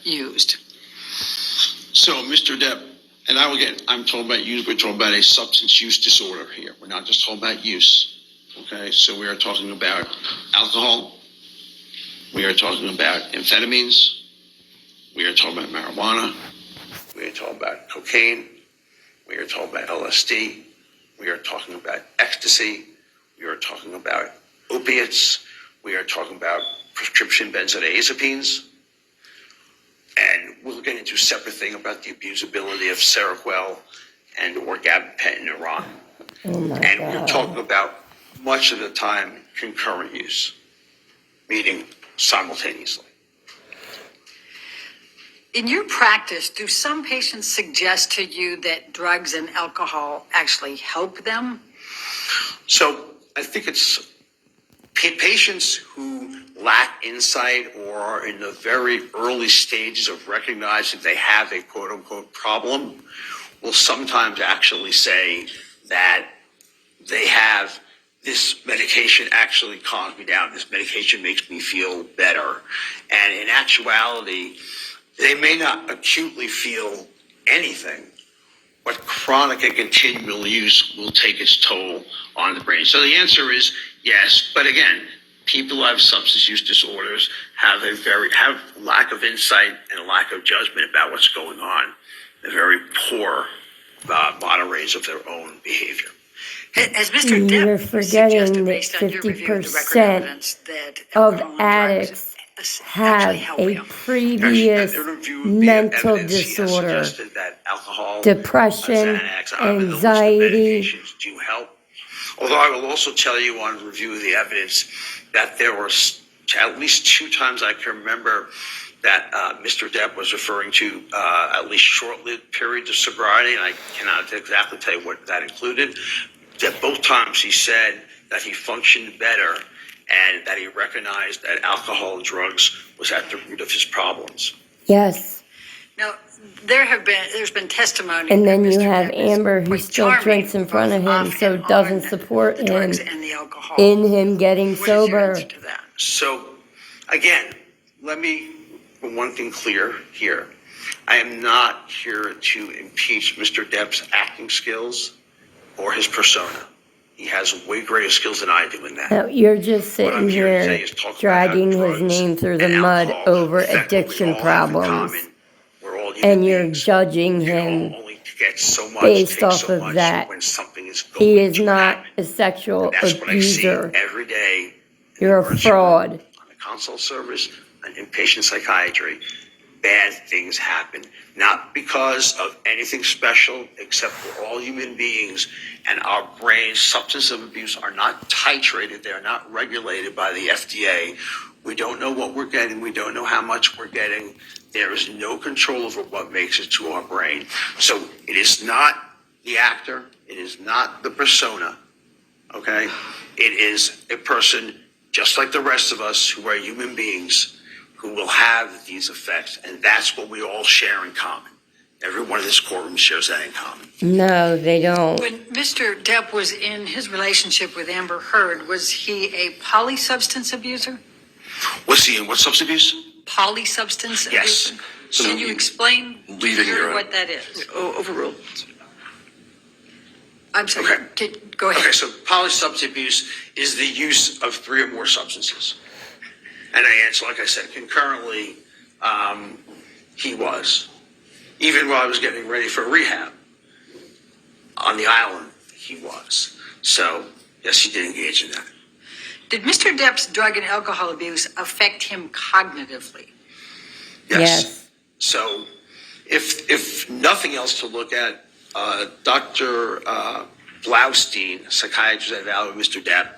used. So, Mr. Depp, and I'm talking about use, we're talking about a substance use disorder here. We're not just talking about use. Okay, so we are talking about alcohol. We are talking about amphetamines. We are talking about marijuana. We are talking about cocaine. We are talking about LSD. We are talking about ecstasy. We are talking about opiates. We are talking about prescription benzodiazepines. And we'll get into a separate thing about the abusability of Seroquel and or gabapentin in Iran. And we're talking about much of the time concurrent use, meaning simultaneously. In your practice, do some patients suggest to you that drugs and alcohol actually help them? So I think it's patients who lack insight or are in the very early stages of recognizing they have a quote unquote problem will sometimes actually say that they have this medication actually calms me down. This medication makes me feel better. And in actuality, they may not acutely feel anything, but chronic and continual use will take its toll on the brain. So the answer is yes, but again, people who have substance use disorders have lack of insight and a lack of judgment about what's going on. They're very poor moderators of their own behavior. As Mr. Depp You're forgetting that 50% of addicts have a previous mental disorder, depression, anxiety. Do help. Although I will also tell you on review of the evidence that there were at least 2 times I can remember that Mr. Depp was referring to at least short-lived periods of sobriety, and I cannot exactly tell you what that included. That both times he said that he functioned better and that he recognized that alcohol and drugs was at the root of his problems. Yes. Now, there's been testimony. And then you have Amber, who still drinks in front of him, so doesn't support him in him getting sober. So, again, let me put one thing clear here. I am not here to impeach Mr. Depp's acting skills or his persona. He has way greater skills than I do in that. No, you're just sitting here dragging his name through the mud over addiction problems. And you're judging him based off of that. He is not a sexual abuser. Every day, you're a fraud. On the consult service and inpatient psychiatry, bad things happen. Not because of anything special, except we're all human beings, and our brains, substance abuse, are not titrated. They're not regulated by the FDA. We don't know what we're getting. We don't know how much we're getting. There is no control over what makes it to our brain. So it is not the actor. It is not the persona. Okay? It is a person just like the rest of us who are human beings who will have these effects. And that's what we all share in common. Everyone in this courtroom shares that in common. No, they don't. When Mr. Depp was in his relationship with Amber Heard, was he a polysubstance abuser? Was he in what substance abuse? Polysubstance yes. abuser? So can you explain what that is? Overruled. I'm sorry. Okay. Go ahead. Okay, so polysubstance abuse is the use of 3 or more substances. And I answer, like I said, concurrently, he was. Even while I was getting ready for rehab on the island, he was. So, yes, he did engage in that. Did Mr. Depp's drug and alcohol abuse affect him cognitively? Yes. So, if nothing else to look at, Dr. Blaustein, psychiatrist that evaluated Mr. Depp,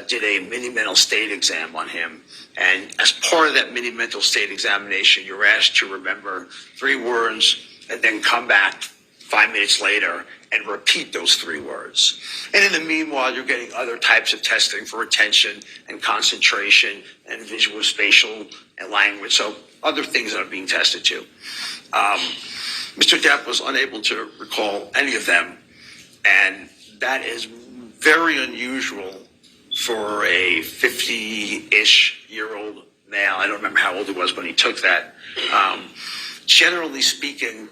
did a mini mental state exam on him. And as part of that mini mental state examination, you're asked to remember 3 words and then come back 5 minutes later and repeat those 3 words. And in the meanwhile, you're getting other types of testing for attention and concentration and visual, spatial, and language. So other things that are being tested too. Mr. Depp was unable to recall any of them. And that is very unusual for a 50-ish year old male. I don't remember how old he was when he took that. Generally speaking,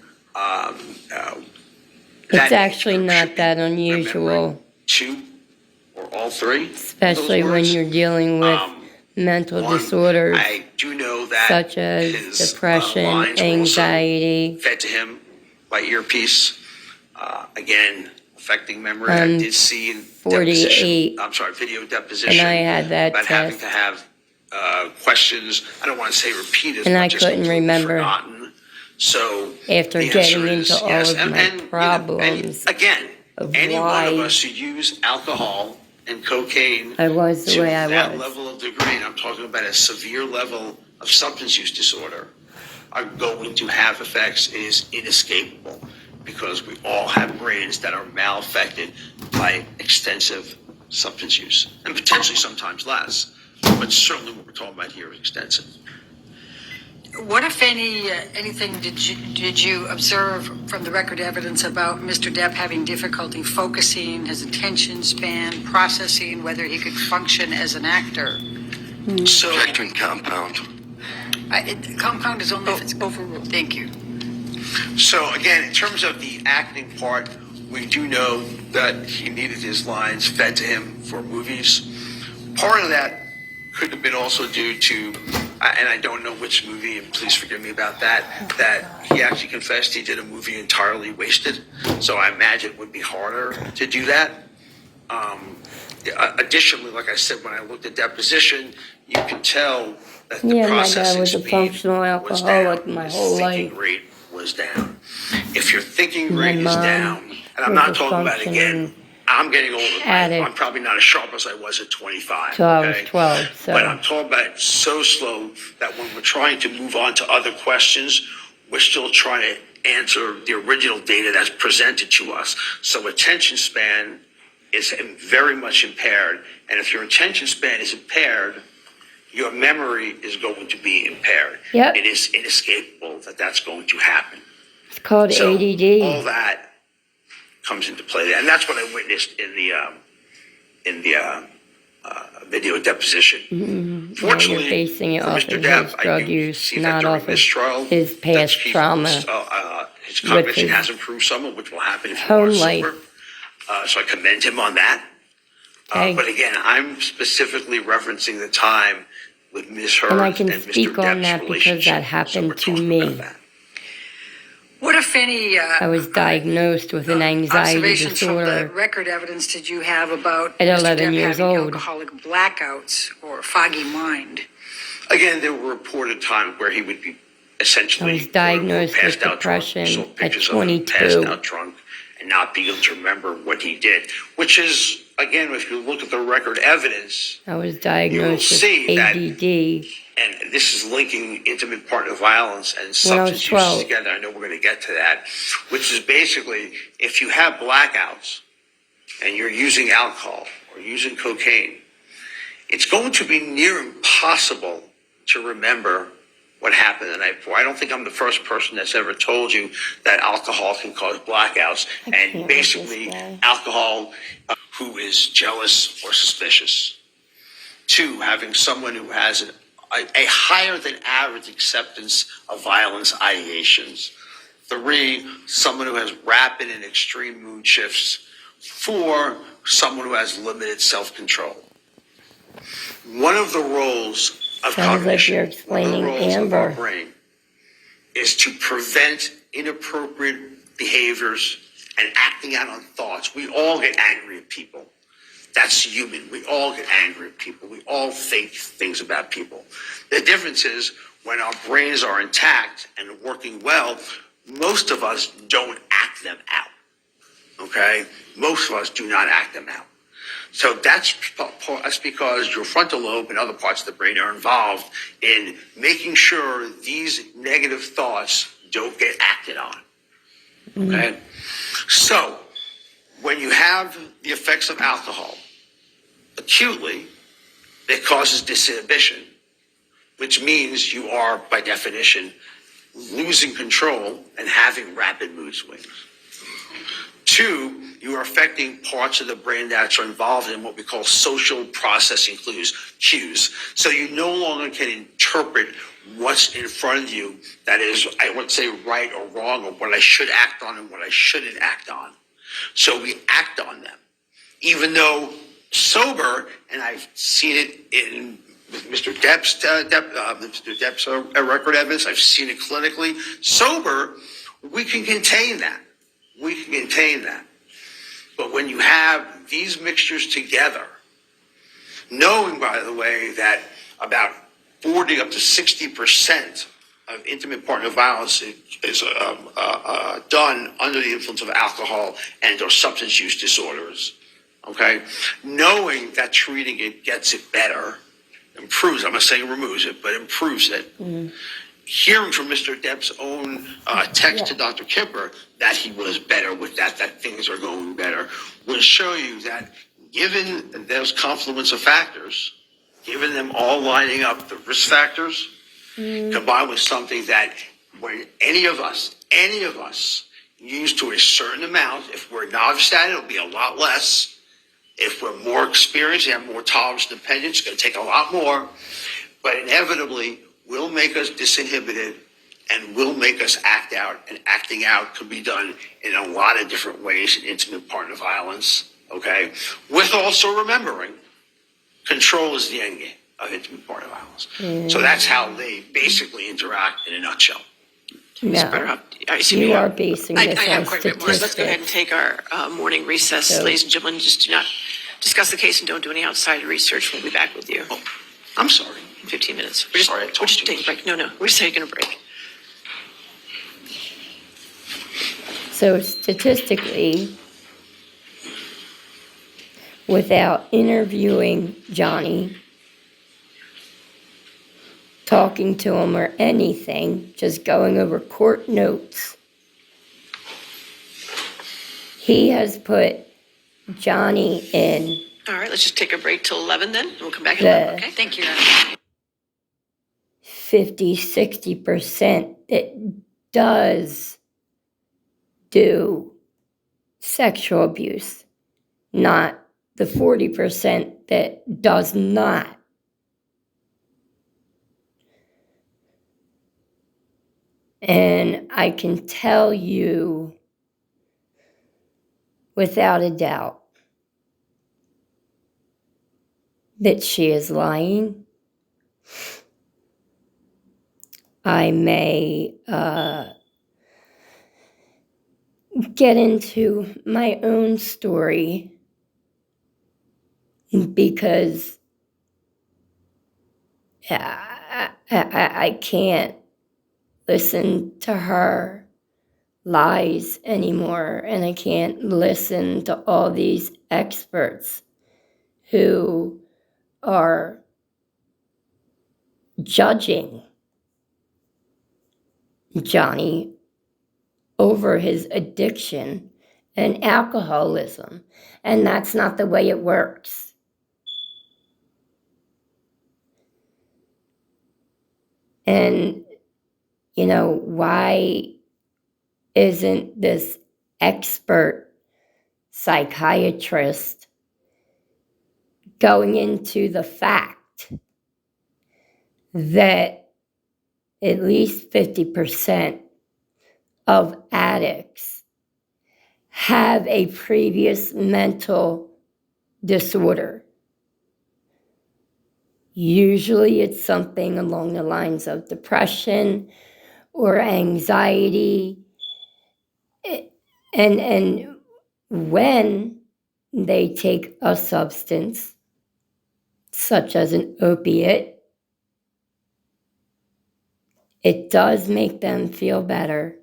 It's actually not that unusual, two or all three, especially when you're dealing with mental disorders I do know that such as his, depression, lines were also anxiety. fed to him by earpiece. Again, affecting memory. I did see in 48, video deposition, and I had that about having test, to have questions. I don't want to say repeated, and but I just couldn't completely remember forgotten. So after the getting answer into is all yes. of And, my and, you know, problems and again, of any one of why us who use alcohol and cocaine I was the to way I that was. level of degree, and I'm talking about a severe level of substance use disorder, are going to have effects. It is inescapable because we all have brains that are malaffected by extensive substance use, and potentially sometimes less, but certainly what we're talking about here is extensive. What, if anything did you observe from the record evidence about Mr. Depp having difficulty focusing, his attention span, processing, whether he could function as an actor? So, Objection compound. Compound is only if it's overruled. Thank you. so again, in terms of the acting part, we do know that he needed his lines fed to him for movies. Part of that could have been also due to, and I don't know which movie, and please forgive me about that he actually confessed he did a movie entirely wasted. So I imagine it would be harder to do that. Additionally, like I said, when I looked at deposition, you can tell that the Yeah, my dad processing was a speed functional was alcoholic down, my his whole thinking life. rate was down. If your thinking My rate is mom down, and I'm was not a talking about, again, functioning I'm getting older. addict I'm probably not as sharp as I was at 25. till I was Okay? 12, But I'm so talking about it so slow that when we're trying to move on to other questions, we're still trying to answer the original data that's presented to us. So attention span is very much impaired. And if your attention span is impaired, your memory is going to be impaired. Yep. It is inescapable that that's going to happen. it's called So all ADD. that comes into play there. And that's what I witnessed in the video deposition. Yeah, Fortunately, you're basing it for off Mr. of Depp, his I drug do use, see that not during off of this trial, his that past trauma. His with cognition his has improved somewhat, which will happen if you home are life. sober. So I commend him on that. Okay. But again, I'm specifically referencing the time with Ms. Hurd And I can and Mr. speak on Depp's that because relationship. that happened we're to talking me. about that. What, if any, I was diagnosed with an anxiety observations from the disorder record evidence did you have about at Mr. 11 Depp years having old. alcoholic blackouts or foggy mind? Again, there were reported times where he would be essentially I was diagnosed passed with out drunk. depression Saw at pictures of him 22. passed out drunk and not being able to remember what he did, which is, again, if you look at the record evidence, I was diagnosed with see that- ADD and this is linking intimate partner violence and when I was substance use 12. together. I know we're going to get to that, which is basically if you have blackouts and you're using alcohol or using cocaine, it's going to be near impossible to remember what happened the night before. I don't think I'm the first person that's ever told you that alcohol can cause blackouts, I can't and with basically this guy. alcohol who is jealous or suspicious. Two, having someone who has a higher than average acceptance of violence ideations. Three, someone who has rapid and extreme mood shifts. Four, someone who has limited self-control. One of the roles of Sounds like you're cognition, one of the explaining roles of our Amber. brain, is to prevent inappropriate behaviors and acting out on thoughts. We all get angry at people. That's human. We all get angry at people. We all think things about people. The difference is when our brains are intact and working well, most of us don't act them out. Okay? Most of us do not act them out. So that's because your frontal lobe and other parts of the brain are involved in making sure these negative thoughts don't get acted on. Okay? So when you have the effects of alcohol acutely, it causes disinhibition, which means you are, by definition, losing control and having rapid mood swings. Two, you are affecting parts of the brain that are involved in what we call social processing cues. So you no longer can interpret what's in front of you that is, I wouldn't say right or wrong, or what I should act on and what I shouldn't act on. So we act on them. Even though sober, and I've seen it in Mr. Depp's record evidence, I've seen it clinically. Sober, we can contain that. But when you have these mixtures together, knowing, by the way, that about 40 up to 60% of intimate partner violence is done under the influence of alcohol and or substance use disorders, okay? Knowing that treating it gets it better, improves, I'm not saying removes it, but improves it. Mm-hmm. Hearing from Mr. Depp's own text to Dr. Kipper that he was better with that things are going better, will show you that given those confluence of factors, given them all lining up, the risk factors, combined with something that when any of us use to a certain amount, if we're novice at it, it'll be a lot less. If we're more experienced and have more tolerance and dependence, it's going to take a lot more. But inevitably, will make us disinhibited and will make us act out. And acting out can be done in a lot of different ways in intimate partner violence, okay? With also remembering, control is the end game of intimate partner violence. So that's how they basically interact in a nutshell. No, you are basing this I have on quite a bit more. Let's go ahead and take our morning recess. So, ladies and gentlemen, just do not discuss the case and don't do any outside research. We'll be back with you. Oh, I'm sorry. In 15 minutes. We're just taking a break. No, we're just taking a break. So statistically, without interviewing Johnny, talking to him or anything, just going over court notes, he has put Johnny in. All right, let's just take a break till 11 then, and we'll come back at 11, okay? Thank you. 50-60% that does do sexual abuse, not the 40% that does not. And I can tell you without a doubt that she is lying. I may get into my own story because I can't listen to her lies anymore, and I can't listen to all these experts who are judging Johnny over his addiction and alcoholism. And that's not the way it works. And, why isn't this expert psychiatrist going into the fact that at least 50% of addicts have a previous mental disorder? Usually it's something along the lines of depression or anxiety. And when they take a substance, such as an opiate, it does make them feel better.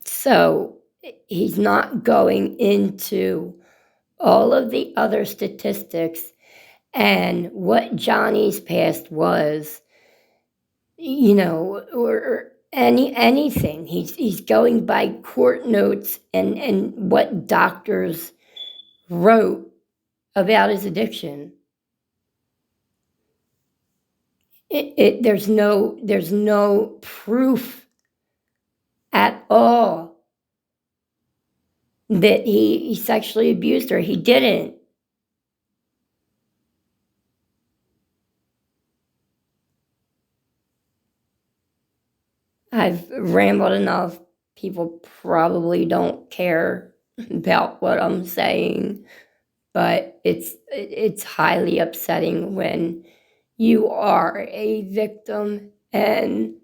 So he's not going into all of the other statistics and what Johnny's past was, or anything. He's going by court notes and what doctors wrote about his addiction. there's no proof at all that he sexually abused her. He didn't. I've rambled enough. People probably don't care about what I'm saying, but it's highly upsetting when you are a victim and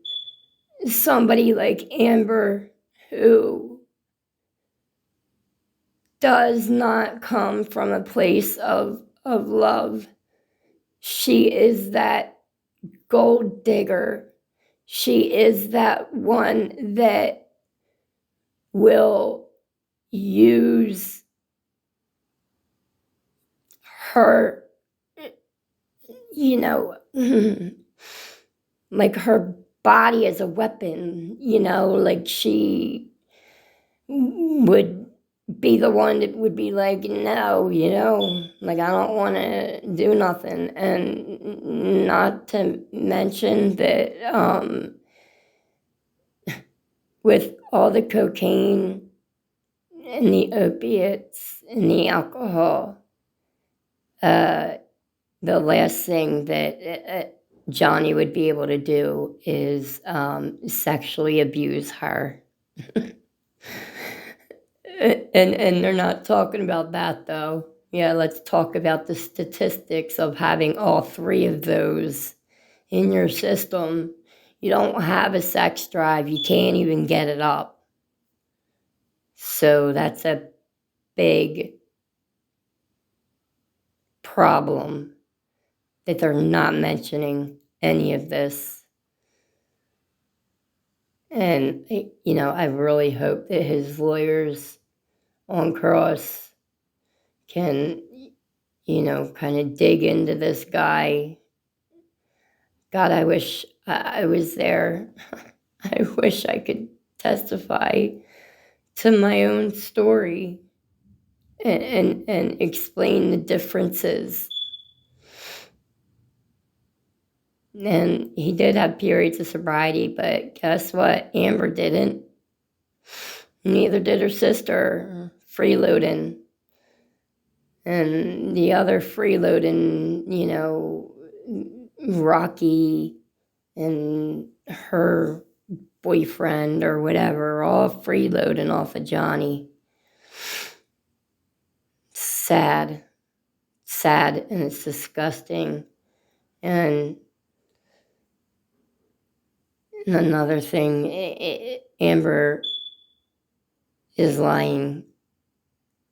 somebody like Amber, who does not come from a place of love. She is that gold digger. She is that one that will use her, like her body as a weapon, like she would be the one that would be like, no, like I don't want to do nothing. And not to mention that with all the cocaine and the opiates and the alcohol, the last thing that Johnny would be able to do is sexually abuse her. And they're not talking about that, though. Yeah, let's talk about the statistics of having all three of those in your system. You don't have a sex drive. You can't even get it up. So that's a big problem that they're not mentioning any of this. And, I really hope that his lawyers on cross can, kind of dig into this guy. God, I wish I was there. I wish I could testify to my own story and explain the differences. And he did have periods of sobriety, but guess what? Amber didn't. Neither did her sister, freeloading. And the other freeloading, Rocky and her boyfriend or whatever, all freeloading off of Johnny. Sad, and it's disgusting. And another thing, Amber is lying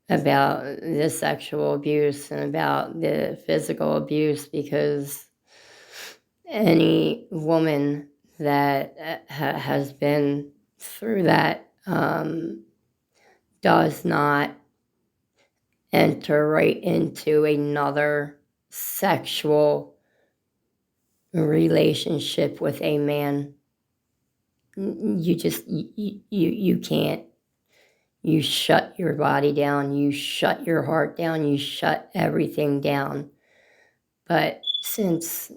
about the sexual abuse and about the physical abuse, because any woman that has been through that does not enter right into another sexual relationship with a man. You just, you can't. You shut your body down, you shut your heart down, you shut everything down. But since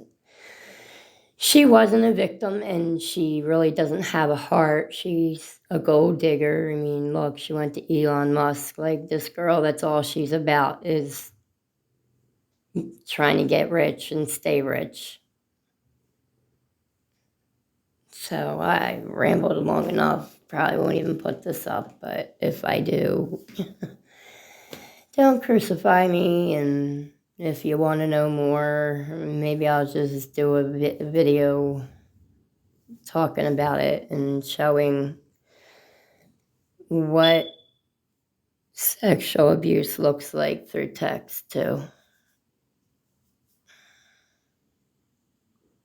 she wasn't a victim and she really doesn't have a heart, she's a gold digger. I mean, look, she went to Elon Musk. Like, this girl, that's all she's about, is trying to get rich and stay rich. So I rambled long enough. Probably won't even put this up, but if I do, don't crucify me. And if you want to know more, maybe I'll just do a video talking about it and showing what sexual abuse looks like through text too.